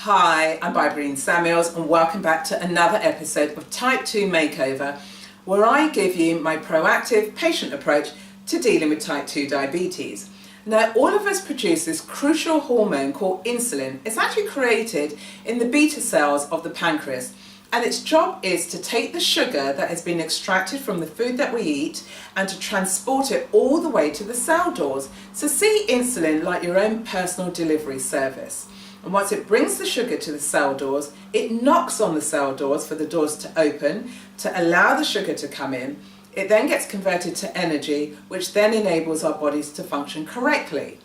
Hi, I'm Barbara Samuels and welcome back to another episode of Type 2 Makeover, where I give you my proactive patient approach to dealing with type 2 diabetes. Now, all of us produce this crucial hormone called insulin. It's actually created in the beta cells of the pancreas, and its job is to take the sugar that has been extracted from the food that we eat and to transport it all the way to the cell doors. So see insulin like your own personal delivery service. And once it brings the sugar to the cell doors, it knocks on the cell doors for the doors to open to allow the sugar to come in. It then gets converted to energy, which then enables our bodies to function correctly.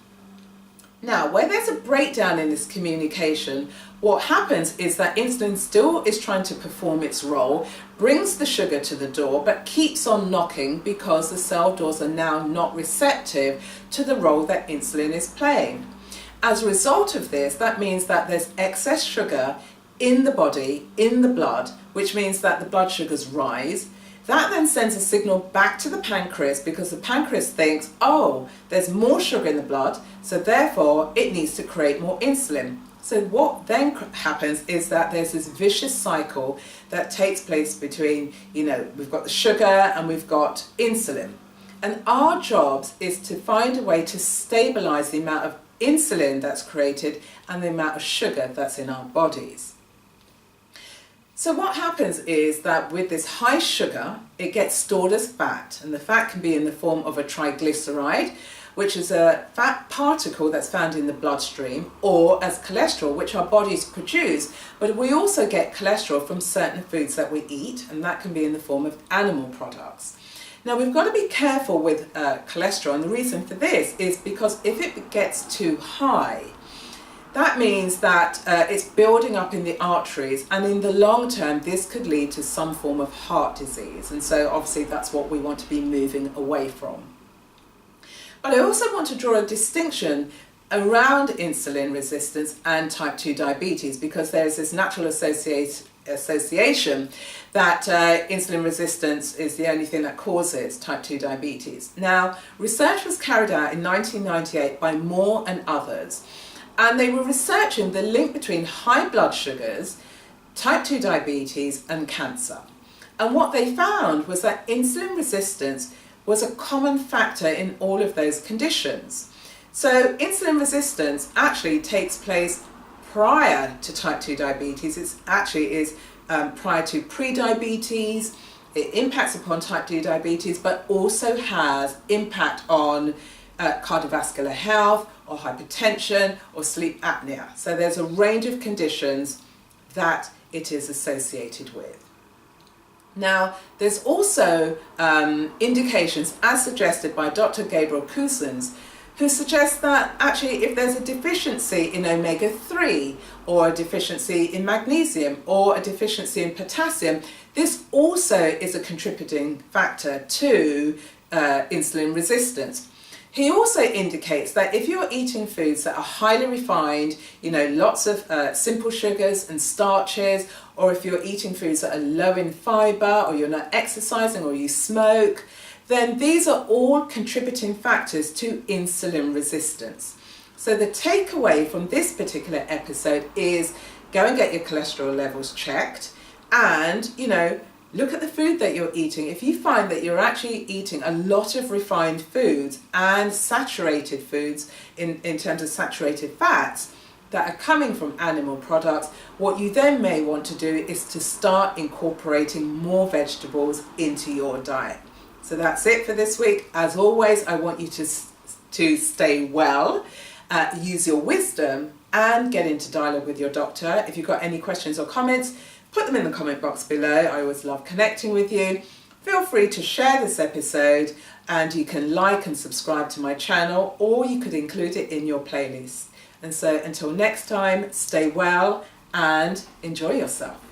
Now, where there's a breakdown in this communication, what happens is that insulin still is trying to perform its role, brings the sugar to the door, but keeps on knocking because the cell doors are now not receptive to the role that insulin is playing. As a result of this, that means that there's excess sugar in the body, in the blood, which means that the blood sugars rise. That then sends a signal back to the pancreas because the pancreas thinks, oh, there's more sugar in the blood, so therefore it needs to create more insulin. So what then happens is that there's this vicious cycle that takes place between, we've got the sugar and we've got insulin. And our job is to find a way to stabilize the amount of insulin that's created and the amount of sugar that's in our bodies. So what happens is that with this high sugar, it gets stored as fat, and the fat can be in the form of a triglyceride, which is a fat particle that's found in the bloodstream, or as cholesterol, which our bodies produce, but we also get cholesterol from certain foods that we eat, and that can be in the form of animal products. Now, we've got to be careful with cholesterol, and the reason for this is because if it gets too high, that means that it's building up in the arteries, and in the long term this could lead to some form of heart disease, and so obviously that's what we want to be moving away from. But I also want to draw a distinction around insulin resistance and type 2 diabetes, because there's this natural association that insulin resistance is the only thing that causes type 2 diabetes. Now, research was carried out in 1998 by Moore and others, and they were researching the link between high blood sugars, type 2 diabetes and cancer. And what they found was that insulin resistance was a common factor in all of those conditions. So insulin resistance actually takes place prior to type 2 diabetes. It actually is prior to pre-diabetes. It impacts upon type 2 diabetes, but also has impact on cardiovascular health or hypertension or sleep apnea. So there's a range of conditions that it is associated with. Now, there's also indications, as suggested by Dr. Gabriel Cousens, who suggests that actually if there's a deficiency in omega-3 or a deficiency in magnesium or a deficiency in potassium, this also is a contributing factor to insulin resistance. He also indicates that if you're eating foods that are highly refined, lots of simple sugars and starches, or if you're eating foods that are low in fibre, or you're not exercising, or you smoke, then these are all contributing factors to insulin resistance. So the takeaway from this particular episode is go and get your cholesterol levels checked, and look at the food that you're eating. If you find that you're actually eating a lot of refined foods and saturated foods in terms of saturated fats that are coming from animal products, what you then may want to do is to start incorporating more vegetables into your diet. So that's it for this week. As always, I want you to stay well, use your wisdom, and get into dialogue with your doctor. If you've got any questions or comments, put them in the comment box below. I always love connecting with you. Feel free to share this episode, and you can like and subscribe to my channel, or you could include it in your playlist. And so until next time, stay well and enjoy yourself.